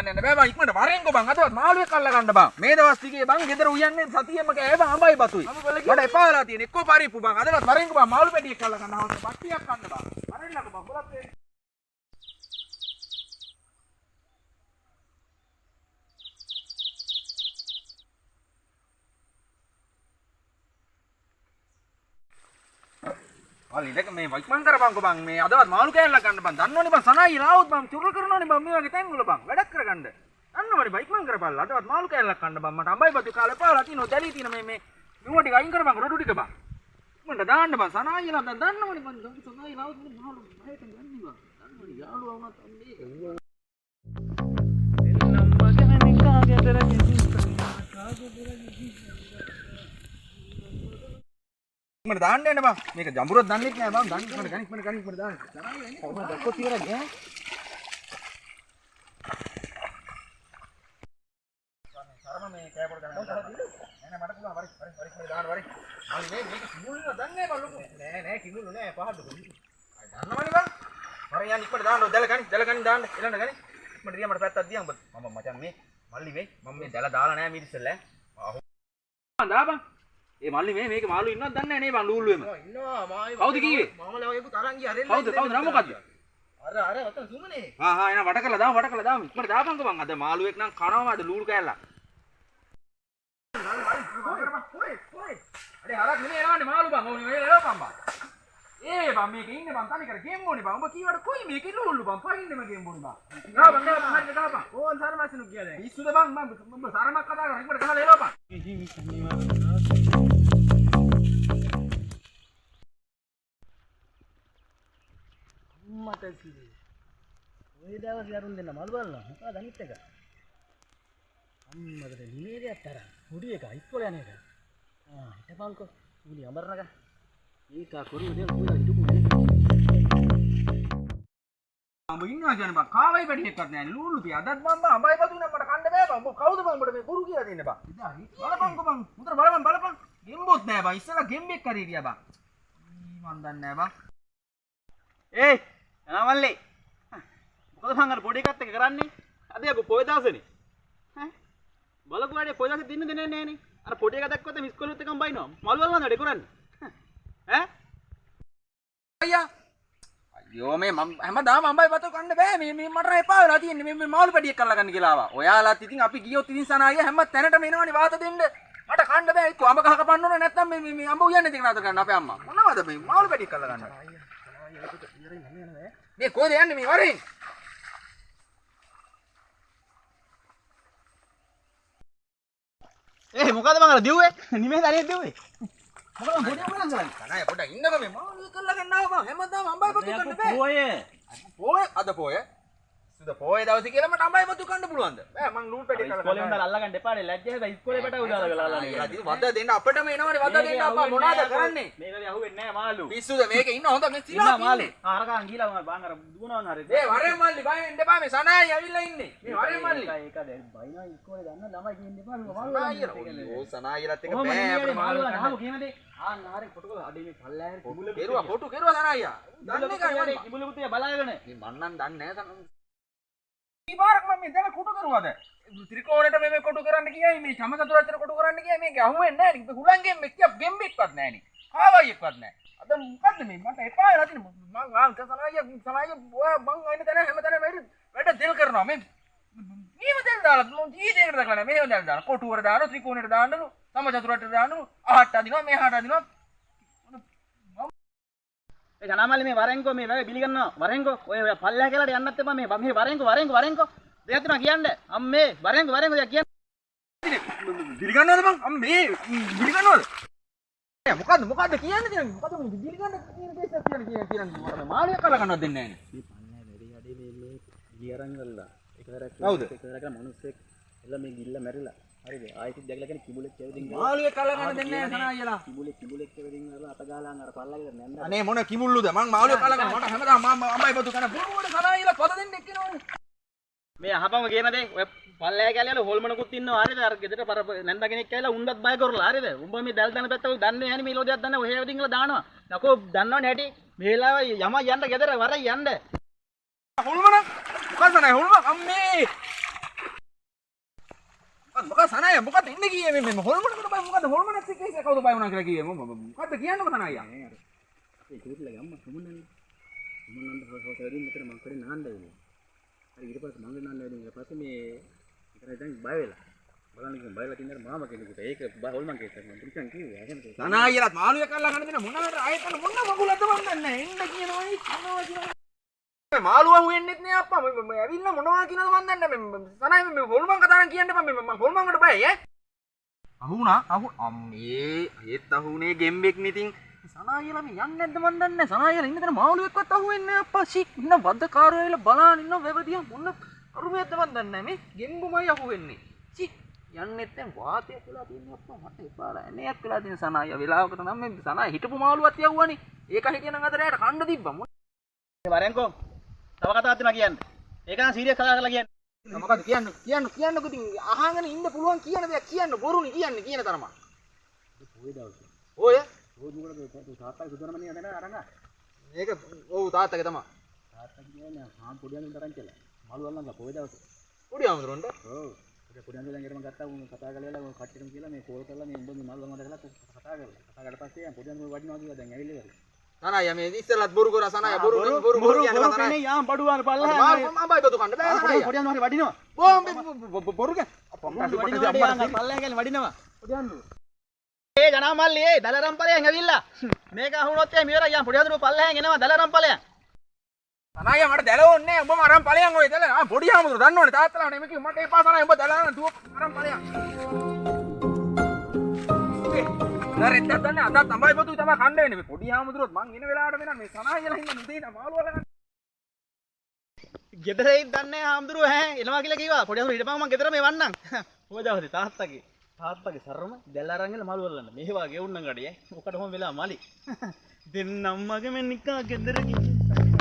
ගන්න යන්න බෑ බං ඉක්මනට වරෙන්කෝ බං අදවත් මාළුවෙක් අල්ල ගන්න බං මේ දවස් ටිකේ බං ගෙදර උයන්නේ සතියෙම කෑ බං අඹයි බතුයි මට එපා වෙලා තියෙන එක්කෝ පරිප්පු බං අදවත් වරෙන්කෝ බං මාළු පැටියෙක් අල්ල ගන්න හවස පට්ටියක් කන්න බං වරෙන්නකෝ බං බලත් වේ අලිලක මේ වයික්මන් කරපන්කෝ බං මේ අදවත් මාළු කෑල්ලක් ගන්න බං දන්නවනේ බං සනායි ලාවුත් බං චුරුල් කරනවනේ බං මේ වගේ තැන් වල බං වැඩක් කරගන්න දන්නවනේ වයික්මන් කරපල්ලා අදවත් මාළු කෑල්ලක් ගන්න බං මට අඹයි බතු කාලේ පාලා තිනෝ දැලී තින මේ නුව ටික අයින් කරපන්කෝ රොඩු ටික බං මන්ට දාන්න බං සනායි ලා දැන් දන්නවනේ බං සනායි ලාවුත් මාළු මහයට ගන්නේ බං දන්නවනේ යාළුවා වුණත් අන්නේ එන්නම් මගනේ කාගෙදර මට දාන්න යන්න බං මේක ජඹුරක් දන්නෙත් නෑ බං දන්න මට ගනික් දාන්න තරයි එන්නේ කොහොමද දැක්කොත් ඉවරයි ඈ සරම මේ කෑපොඩ ගන්න නෑ මට පුළුවන් වරි දාන්න වරි මම මේක කිමුල්ල දන්නේ බං ලොකු නෑ කිමුල්ල නෑ පහඩ දන්නවනේ බං වරි යන්න ඉක්මනට දාන්න දැල ගනි දාන්න එලන්න ගනි ඉක්මනට දියා මට පැත්තක් දියා මම මචං මේ මල්ලි මේ මම මේ දැල දාලා නෑ මිරිස්සල්ලා දාපන් ඒ මල්ලි මේක මාළු ඉන්නවද දන්නේ නැහැ නේ බං ලූල්ලුවෙම. ඉන්නවා මායි. කවුද කිව්වේ? මාමලා වගේ තරන් ගියා හරියට. කවුද නම මොකද්ද? අර ඔතන සුමනේ. එන වට කළා දාමු. ඉක්මනට දාපන්කෝ බං. අද මාළුවෙක් නම් කනවම අද ලූල් කෑල්ලා. අरे හරක් නෙමෙයි එනවන්නේ මාළු බං. ඕනේ ඔය එලවපන් බං. ඒ බං මේක ඉන්නේ බං තනි කර ගේම් ඕනේ බං. ඔබ කීවට කොයි මේකේ ලූල්ලු බං. පහින්නෙම ගේම් ඕනේ බං. දාපන් හරියට දාපන්. ඕන් සරමස්සනු කියලා. පිස්සුද බං මම සරමක් කතා කරා. ඉක්මනට ගහලා එලවපන්. මට කිව්වේ ඔය දවස් යරුන් දෙන්න මල් බලනවා මොකද අනිත් එක අම්මකට නිමේරයක් තරම් පොඩි එක ඉස්කෝලේ යන එක හිටපන්කෝ උලි අමරනක ඒක කරුණ දෙයක් පුළා හිටපු නේ අඹ ඉන්නවා කියන්නේ බං කාවයි පැටියෙක්වත් නැහැ ලූලු පිය අදත් මම අඹයි බතු නම් මට කන්න බෑ බං කවුද බං උඹට මේ බොරු කියලා දෙන්නේ බං බලපන්කෝ බං උතර බලපන් ගෙම්බොත් නැහැ බං ඉස්සලා ගෙම්බෙක් කරේ ගියා බං මන් දන්නේ නැහැ බං ඒ මල්ලි මොකද මං අර පොඩි එකත් එක්ක කරන්නේ අද යකෝ පොය දවසනේ ඈ බලකෝ වැඩේ පොය දවසේ දින්න දෙන්නේ නැහනේ අර පොඩි එක දැක්කොත් මිස් කෝලුත් එකම බයිනවා මල් වල වන්දඩේ කරන්නේ ඈ අයියා අයියෝ මේ මම හැමදාම අම්බයි බතෝ කන්න බෑ මේ මට එපා වෙලා තියෙන්නේ මේ මාළු පැටියෙක් කරලා ගන්න කියලා ආවා ඔයාලාත් ඉතින් අපි ගියොත් ඉතින් සනායිය හැම තැනටම එනවනේ වාත දෙන්න මට කන්න බෑ එක්ක අඹ ගහ කපන්න ඕනේ නැත්නම් මේ අඹ උයන්නේ දෙක නතර කරන්න අපේ අම්මා මොනවද මේ මාළු පැටියෙක් කරලා ගන්න මේ කොහෙද යන්නේ මේ වරෙන් මොකද මං අර දිව්වේ නිමේ දරිය දිව්වේ මොකද පොඩි අම්මලන් කරන්නේ කනයි පොඩ්ඩක් ඉන්නකෝ මේ මාළු කරලා ගන්න ආවා මං හැමදාම අම්බයි බතු කන්න බෑ පොය අද පොය සුද පොය දවසේ කියලා මට අම්බයි බතු කන්න පුළුවන්ද බෑ මං ලූල් පැටි කරලා ඉස්කෝලේ ඉඳලා අල්ල ගන්න එපානේ ලැජ්ජ හැබැයි ඉස්කෝලේ පැට උදාලා ගලලා නේ වද දෙන්න අපිටම එනවනේ වද දෙන්න අප්පා මොනවද කරන්නේ මේකදී අහුවෙන්නේ නැහැ මාළු පිස්සුද මේකේ ඉන්න හොඳ මේ සිලා මාළු අරකන් ගිහලා මම බාන් අර දුවනවා හරි ඒ වරේ මල්ලි බයෙන් එන්න එපා මේ සනායි ඇවිල්ලා ඉන්නේ මේ වරේ මල්ලි ඒක දැන් බයිනවා ඉස්කෝලේ ගන්න ළමයි කියන්න එපා මේ මාළු ඕ සනායිලත් එක බෑ අපේ මාළු අහමු කියනදී ආහාරේ කොට කළ අඩේ මේ පල්ලෑරේ කිඹුල කෙරුවා කොටු කෙරුවා සනායියා දන්නේ කන්නේ කිඹුල පුතේ බලාගෙන මේ මන්නම් දන්නේ නැහැ ඊපාරක් මම මේ දැන් කොටු කරුවාද ත්‍රිකෝණයට මේ කොටු කරන්න කියයි මේ සමසතුරාචර කොටු කරන්න කියයි මේක අහුවෙන්නේ නැහැ නේ හුලංගෙන් මෙක්ක ගෙම්බෙක්වත් නැහැ නේ කාවයියක්වත් නැහැ අද මොකද්ද මේ මට එපා වෙලා තියෙන මං ආන්ත සනායිය මං අයින තැන හැමතැනම වැඩ දෙල් කරනවා මේ මේව දෙල් දාලා මොන් ජීවිතේකට දාලා නැහැ මේව දෙල් දාලා කොටුවර දානවා ත්‍රිකෝණයට දාන්නලු සමසතුරාචර දාන්නලු අහට අදිනවා මෙහාට අදිනවා ඒ ජනාමල්ලි මේ වරෙන්කෝ මේ වැවේ බිලි ගන්නවා වරෙන්කෝ ඔය පල්ලෑ කියලාට යන්නත් එපා මේ වරෙන්කෝ දෙයක් තුනක් කියන්නේ අම්මේ වරෙන්කෝ දෙයක් කියන්නේ බිලි ගන්නවද මං අම්මේ බිලි ගන්නවද මොකද්ද කියන්නේ තියෙන්නේ මොකද මේ බිලි ගන්න තියෙන දේශයක් කියන්නේ මට මාළියක් කරලා ගන්නවත් දෙන්නේ නැහැ නේ පන්නේ වැඩි අඩේ මේ බිලි අරන් ගල්ලා එකවරක් මිනිස්සෙක් එලා මේ ගිල්ල මැරිලා හරිද ආයෙත් දැකලා කියන්නේ කිඹුලෙක් කෙවදින් මාළුවෙක් කරලා ගන්න දෙන්නේ නැහැ සනායියලා කිඹුලෙක් කෙවදින් අර අත ගාලාන් අර පල්ලගේ නැන්ද අනේ මොන කිඹුල්ලුද මං මාළුවෙක් කරලා ගන්න මට හැමදාම මම අම්බයි බතු කරන බොරුවට සනායියලා පද දෙන්න එක්කිනවනේ මේ අහපම කියන දේ ඔය පල්ලෑ කැලියල හොල්මනකුත් ඉන්නවා හරිද අර ගෙදර පර නැන්ද කෙනෙක් ඇවිල්ලා උන්වත් බය කරලා හරිද උඹ මේ දැල් දන පැත්ත ඔය දන්නේ නැහැ නේ මේ ලෝදයක් දන්නේ ඔය හැවදින් ගල දානවා නකෝ දන්නවනේ හැටි මේ වෙලාව යම යන්න ගෙදර වරයි යන්න හොල්මන මොකද නැහැ හොල්මන අම්මේ මොකද සනාය මොකද ඉන්නේ කියේ මේ හොල්මනකට බය මොකද හොල්මනත් එක්ක ඒක කවුද බය වුණා කියලා කියේ මොකද කියන්නකො සනාය ඒ කිරිල්ලගේ අම්මා සුමනන්ද හොසෝතරින් මෙතන මං කරේ නාන්න වෙන්නේ හරි ඊට පස්සේ මං නාන්න වෙන්නේ ඊට පස්සේ මේ ඉතින් දැන් බය වෙලා බලන්න කිව්වා බයලා තින්නර මාමා කෙනෙකුට ඒක හොල්මන් කේස් එකක් මං ටිකක් කිව්වා එහෙනම් සනායලත් මාළුවෙක් අල්ලා ගන්න දෙන මොනවාට ආයෙත් මොන මගුලද වන්නන්නේ නැහැ එන්න කියනවයි කනවා කියනවා මාළුවා හුවෙන්නෙත් නෑ අප්පා මම ඇවිල්ලා මොනවා කියනවද මන් දන්නේ නැහැ සනාය මේ හොල්මන් කතාවක් කියන්න එපා මම හොල්මන්කට බයයි ඈ අහුණා අම්මේ ඒත් අහුනේ ගෙම්බෙක් නිතින් සනායලා මේ යන්නේ නැද්ද මන් දන්නේ නැහැ සනායලා ඉන්න තැන මාළුවෙක්වත් අහුවෙන්නේ නැහැ අප්පා ෂී ඉන්න වද්දකාරයෝ ඇවිල්ලා බලන් ඉන්න වෙවදියා මොන කරුමයක්ද මන් දන්නේ නැහැ මේ ගෙම්බුමයි අහුවෙන්නේ ෂී යන්නෙත් දැන් වාතයක් වෙලා තියෙනවා අප්පා මට එපාලා එනයක් වෙලා තියෙන සනාය වෙලාවකට නම් මේ සනාය හිටපු මාළුවත් යවුවානේ ඒක හිටියනම් අද රැයට කන්න තිබ්බා මොන වරෙන්කෝ තව කතාවක් තියෙනවා කියන්න ඒක නම් සීරියස් කතා කරලා කියන්න මොකද කියන්නකෝ ඉතින් අහගෙන ඉන්න පුළුවන් කියන දෙයක් කියන්න බොරුනේ කියන්නේ කියන තරම ඔය දවසේ ඔය මොකද තාත්තගේ සුදරමණිය දැන අරන් මේක ඔව් තාත්තගේ තමයි තාත්තා කියන්නේ හාම් පොඩියන් තරම් කියලා මාළු අල්ලන්න පොය දවසේ පොඩි ආමුදුරන්ට ඔව් පොඩි ආමුදුරන් ගෙරම ගත්තා උන් කතා කරලා කට්ටියටම කියලා මේ කෝල් කරලා මේ උඹ මේ මාළු වංගට කරලා කතා කරලා පස්සේ පොඩි ආමුදුර වඩිනවා කියලා දැන් ඇවිල්ලා ඉවරයි සනාය මේ ඉස්සෙල්ලත් බොරු කරා සනාය බොරු කියන කතාව නේ යාම් බඩුවාන පල්ලා අම්බයි බතු කන්න බෑ සනාය පොඩි ආමුදුර වඩිනවා බොරු කිය අප්පා පල්ලා ගෑල වඩිනවා පොඩි ආමුදුර ඒ ජනා මල්ලි ඒ දලරම් ඵලයන් ඇවිල්ලා මේක අහුනොත් එහේ මෙවර යම් පොඩි ආමුදුර පල්ලෙන් එනවා දලරම් ඵලයන් සනාය මට දැල ඕනේ උඹම අරන් ඵලයන් ඔය දැල පොඩි ආමුදුර දන්නවනේ තාත්තලා නේ මේක මට එපා සනාය උඹ දලරම් දුව අරන් ඵලයන් නරෙත් දන්නේ අද තමයි බතුයි තමයි කන්න වෙන්නේ මේ පොඩි ආමුදුරොත් මං එන වෙලාවට වෙනා මේ සනායලා ඉන්න නුදේන මාළු වල ගන්න ගෙදරේ දන්නේ ආමුදුර ඈ එනවා කියලා කිව්වා පොඩි ආමුදුර හිටපන් මං ගෙදර මේ වන්නම් ඔය දවසේ තාත්තගේ සරම දැල් අරන් ගිහලා මාළු වලන්න මේවා ගෙවුන්නම් ගඩේ ඔකට හොම වෙලා මලි දෙන්නම්මගේ මෙන් නිකා ගෙදර ගිහින්